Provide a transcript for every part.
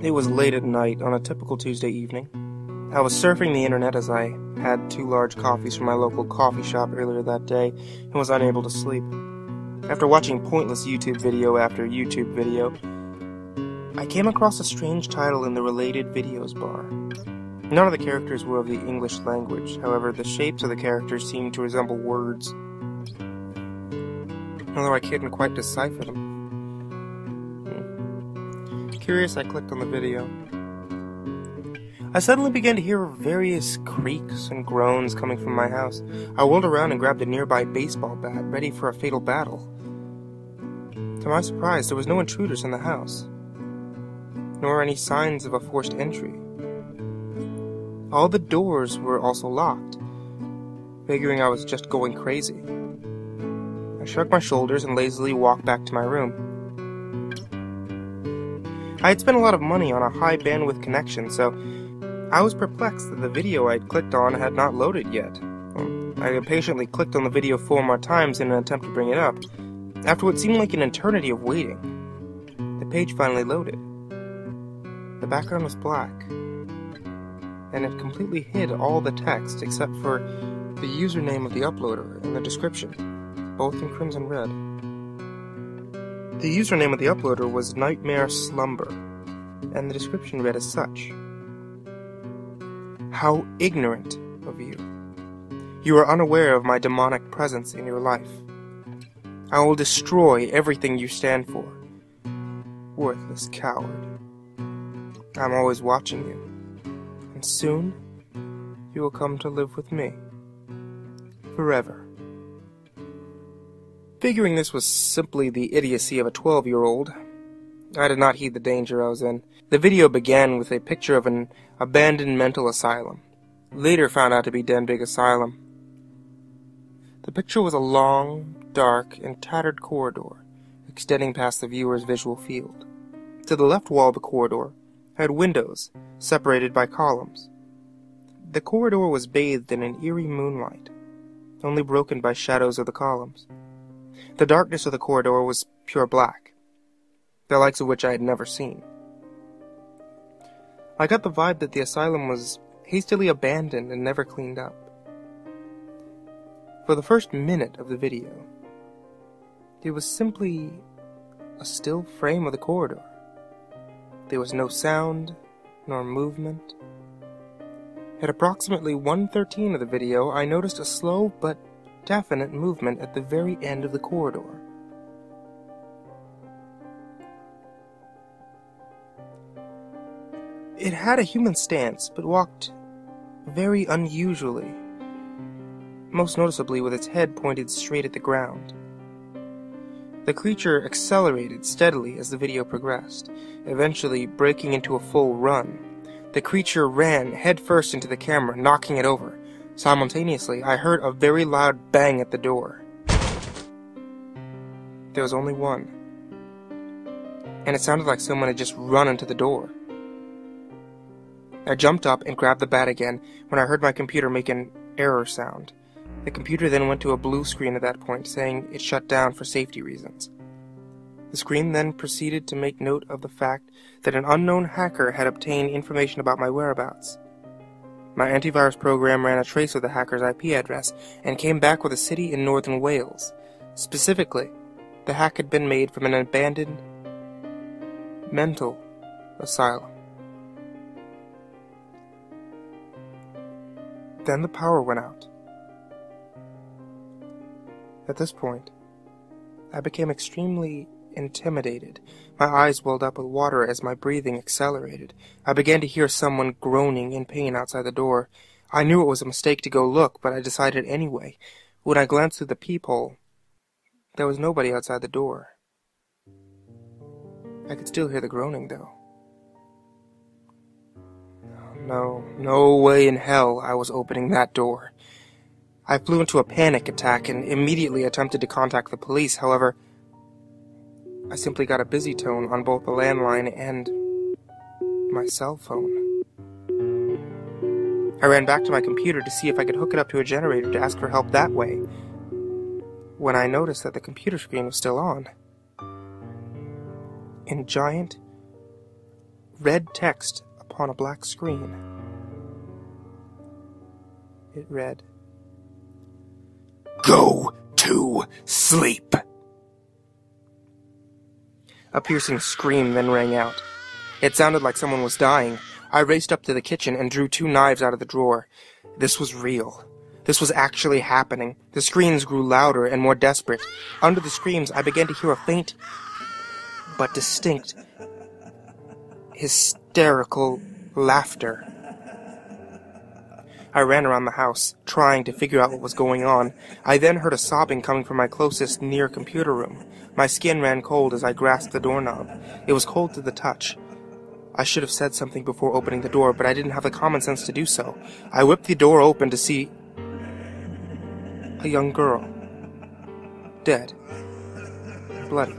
It was late at night on a typical Tuesday evening. I was surfing the internet as I had 2 large coffees from my local coffee shop earlier that day and was unable to sleep. After watching pointless YouTube video after YouTube video, I came across a strange title in the related videos bar. None of the characters were of the English language, however, the shapes of the characters seemed to resemble words, although I couldn't quite decipher them. Curious, I clicked on the video. I suddenly began to hear various creaks and groans coming from my house. I whirled around and grabbed a nearby baseball bat, ready for a fatal battle. To my surprise, there was no intruders in the house, nor any signs of a forced entry. All the doors were also locked, figuring I was just going crazy. I shrugged my shoulders and lazily walked back to my room. I had spent a lot of money on a high-bandwidth connection, so I was perplexed that the video I'd clicked on had not loaded yet. I impatiently clicked on the video 4 more times in an attempt to bring it up. After what seemed like an eternity of waiting, the page finally loaded. The background was black, and it completely hid all the text except for the username of the uploader and the description, both in crimson red. The username of the uploader was Nightmare Slumber, and the description read as such. How ignorant of you. You are unaware of my demonic presence in your life. I will destroy everything you stand for. Worthless coward. I'm always watching you, and soon you will come to live with me. Forever. Figuring this was simply the idiocy of a 12-year-old, I did not heed the danger I was in. The video began with a picture of an abandoned mental asylum, later found out to be Denbigh Asylum. The picture was a long, dark, and tattered corridor, extending past the viewer's visual field. To the left wall of the corridor had windows, separated by columns. The corridor was bathed in an eerie moonlight, only broken by shadows of the columns. The darkness of the corridor was pure black, the likes of which I had never seen. I got the vibe that the asylum was hastily abandoned and never cleaned up. For the first minute of the video, it was simply a still frame of the corridor. There was no sound, nor movement. At approximately 1:13 of the video, I noticed a slow but definite movement at the very end of the corridor. It had a human stance, but walked very unusually, most noticeably with its head pointed straight at the ground. The creature accelerated steadily as the video progressed, eventually breaking into a full run. The creature ran headfirst into the camera, knocking it over. Simultaneously, I heard a very loud bang at the door. There was only one, and it sounded like someone had just run into the door. I jumped up and grabbed the bat again when I heard my computer make an error sound. The computer then went to a blue screen at that point, saying it shut down for safety reasons. The screen then proceeded to make note of the fact that an unknown hacker had obtained information about my whereabouts. My antivirus program ran a trace of the hacker's IP address and came back with a city in northern Wales. Specifically, the hack had been made from an abandoned mental asylum. Then the power went out. At this point, I became extremely intimidated. My eyes welled up with water as my breathing accelerated. I began to hear someone groaning in pain outside the door. I knew it was a mistake to go look, but I decided anyway. When I glanced through the peephole, there was nobody outside the door. I could still hear the groaning, though. No way in hell I was opening that door. I flew into a panic attack and immediately attempted to contact the police. However, I simply got a busy tone on both the landline and my cell phone. I ran back to my computer to see if I could hook it up to a generator to ask for help that way, when I noticed that the computer screen was still on. In giant, red text upon a black screen. It read, "Go to sleep." A piercing scream then rang out. It sounded like someone was dying. I raced up to the kitchen and drew 2 knives out of the drawer. This was real. This was actually happening. The screams grew louder and more desperate. Under the screams, I began to hear a faint but distinct, hysterical laughter. I ran around the house, trying to figure out what was going on. I then heard a sobbing coming from my closest near computer room. My skin ran cold as I grasped the doorknob. It was cold to the touch. I should have said something before opening the door, but I didn't have the common sense to do so. I whipped the door open to see a young girl. Dead. Bloody.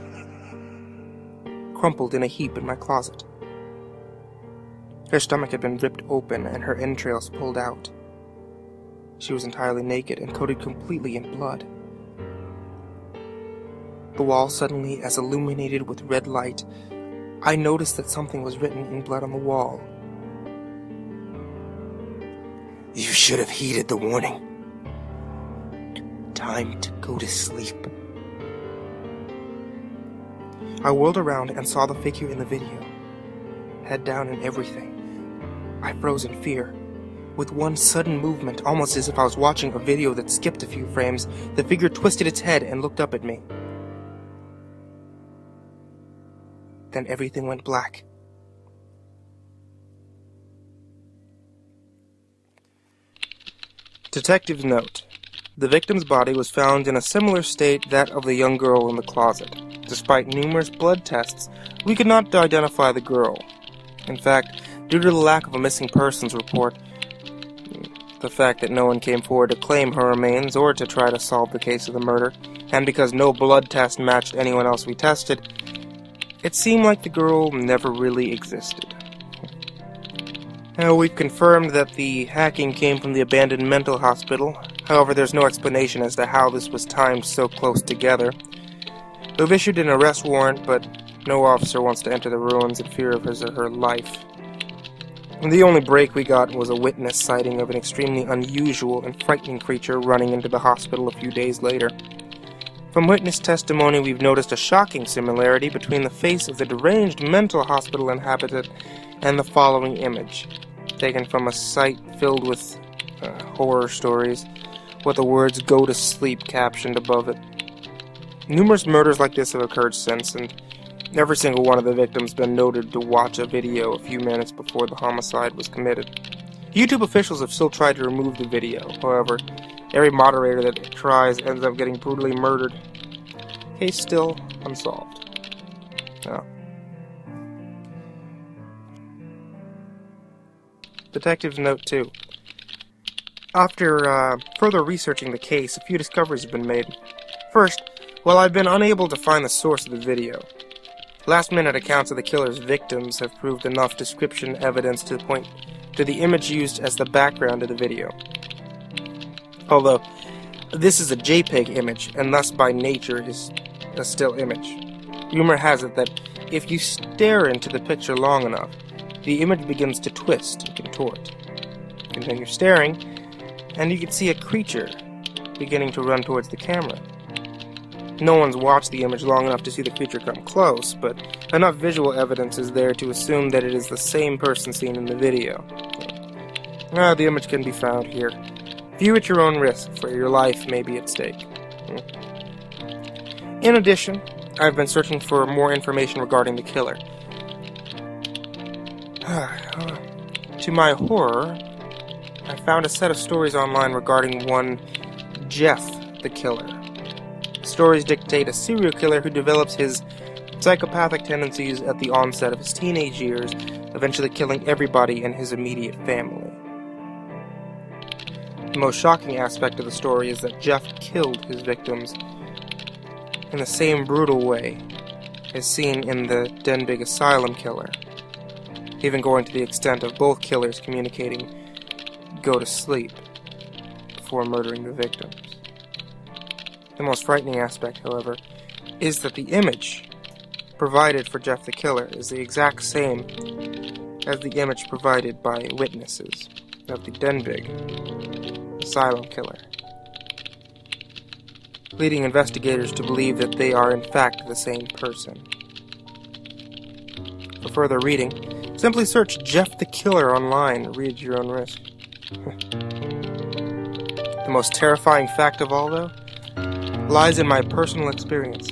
Crumpled in a heap in my closet. Her stomach had been ripped open and her entrails pulled out. She was entirely naked and coated completely in blood. The wall suddenly as illuminated with red light. I noticed that something was written in blood on the wall. "You should have heeded the warning. Time to go to sleep." I whirled around and saw the figure in the video. Head down and everything. I froze in fear. With one sudden movement, almost as if I was watching a video that skipped a few frames, the figure twisted its head and looked up at me. Then everything went black. Detective's note. The victim's body was found in a similar state that of the young girl in the closet. Despite numerous blood tests, we could not identify the girl. In fact, due to the lack of a missing persons report, the fact that no one came forward to claim her remains or to try to solve the case of the murder, and because no blood test matched anyone else we tested, it seemed like the girl never really existed. Now, we've confirmed that the hacking came from the abandoned mental hospital. However, there's no explanation as to how this was timed so close together. We've issued an arrest warrant, but no officer wants to enter the ruins in fear of his or her life. The only break we got was a witness sighting of an extremely unusual and frightening creature running into the hospital a few days later. From witness testimony, we've noticed a shocking similarity between the face of the deranged mental hospital inhabitant and the following image, taken from a site filled with horror stories, with the words "Go to sleep" captioned above it. Numerous murders like this have occurred since, and every single one of the victims been noted to watch a video a few minutes before the homicide was committed. YouTube officials have still tried to remove the video. However, every moderator that tries ends up getting brutally murdered. Case still unsolved. Oh. Detective's note 2. After further researching the case, a few discoveries have been made. First, while I've been unable to find the source of the video, last-minute accounts of the killer's victims have proved enough description evidence to point to the image used as the background of the video. Although, this is a JPEG image, and thus by nature is a still image. Rumor has it that if you stare into the picture long enough, the image begins to twist and contort. Continue staring, and you can see a creature beginning to run towards the camera. No one's watched the image long enough to see the creature come close, but enough visual evidence is there to assume that it is the same person seen in the video. The image can be found here. View at your own risk, for your life may be at stake. In addition, I've been searching for more information regarding the killer. To my horror, I found a set of stories online regarding one Jeff the Killer. Stories dictate a serial killer who develops his psychopathic tendencies at the onset of his teenage years, eventually killing everybody in his immediate family. The most shocking aspect of the story is that Jeff killed his victims in the same brutal way as seen in the Denbigh Asylum killer, even going to the extent of both killers communicating "go to sleep" before murdering the victims. The most frightening aspect, however, is that the image provided for Jeff the Killer is the exact same as the image provided by witnesses of the Denbigh asylum killer, leading investigators to believe that they are in fact the same person. For further reading, simply search Jeff the Killer online and read at your own risk. The most terrifying fact of all, though, lies in my personal experience.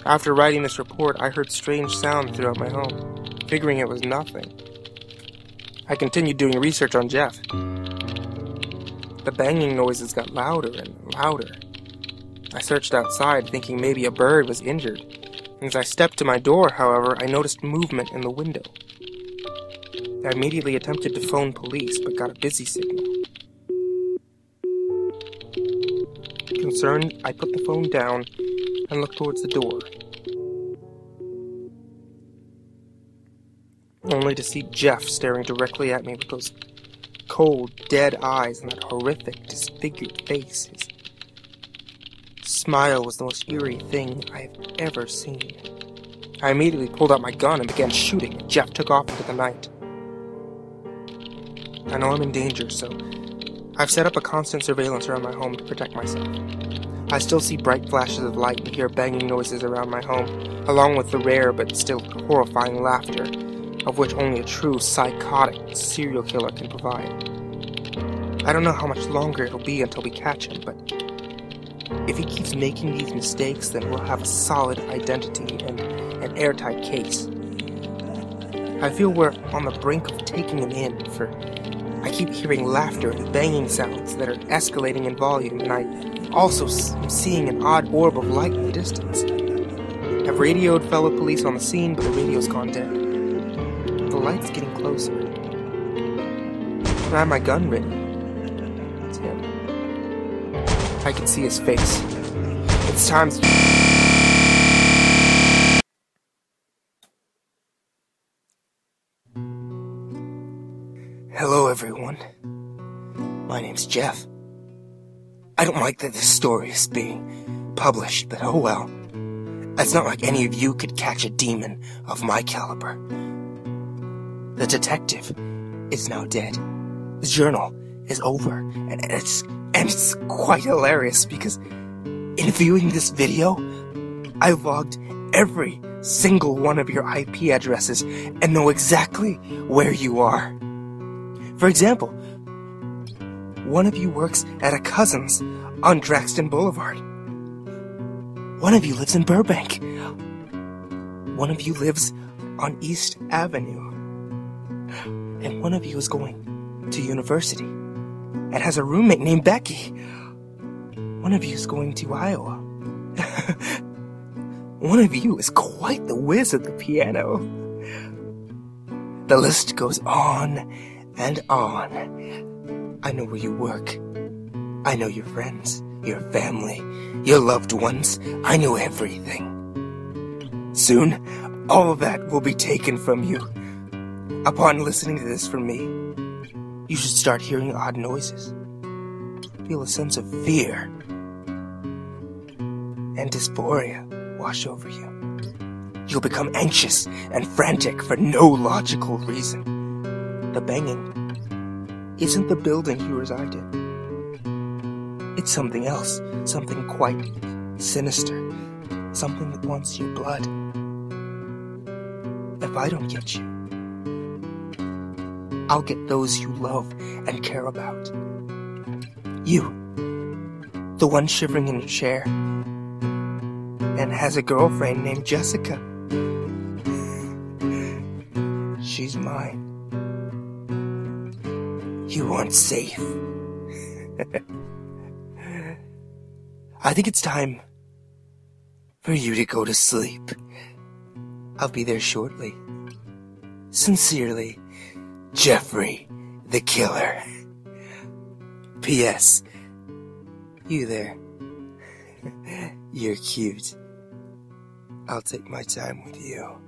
After writing this report, I heard strange sounds throughout my home, figuring it was nothing. I continued doing research on Jeff. The banging noises got louder and louder. I searched outside, thinking maybe a bird was injured. As I stepped to my door, however, I noticed movement in the window. I immediately attempted to phone police, but got a busy signal. Concerned, I put the phone down and looked towards the door, only to see Jeff staring directly at me with those cold, dead eyes and that horrific, disfigured face. His smile was the most eerie thing I have ever seen. I immediately pulled out my gun and began shooting, and Jeff took off into the night. I know I'm in danger, so I've set up a constant surveillance around my home to protect myself. I still see bright flashes of light and hear banging noises around my home, along with the rare but still horrifying laughter, of which only a true psychotic serial killer can provide. I don't know how much longer it'll be until we catch him, but if he keeps making these mistakes, then we'll have a solid identity and an airtight case. I feel we're on the brink of taking him in, for I keep hearing laughter and banging sounds that are escalating in volume, and I also am seeing an odd orb of light in the distance. I've radioed fellow police on the scene, but the radio's gone dead. The light's getting closer. I have my gun ready. It's him. I can see his face. It's time to... Hello, everyone. My name's Jeff. I don't like that this story is being published, but oh well. It's not like any of you could catch a demon of my caliber. The detective is now dead. The journal is over, and it's quite hilarious because in viewing this video, I logged every single one of your IP addresses and know exactly where you are. For example, one of you works at a cousin's on Draxton Boulevard. One of you lives in Burbank. One of you lives on East Avenue. And one of you is going to university and has a roommate named Becky. One of you is going to Iowa. One of you is quite the whiz at the piano. The list goes on and on. I know where you work. I know your friends, your family, your loved ones. I know everything. Soon, all of that will be taken from you. Upon listening to this from me, you should start hearing odd noises. Feel a sense of fear and dysphoria wash over you. You'll become anxious and frantic for no logical reason. The banging isn't the building you reside in. It's something else, something quite sinister, something that wants your blood. If I don't get you, I'll get those you love and care about. You, the one shivering in a chair, and has a girlfriend named Jessica. She's mine. You aren't safe. I think it's time for you to go to sleep. I'll be there shortly. Sincerely, Jeffrey the Killer. P.S. You there. You're cute. I'll take my time with you.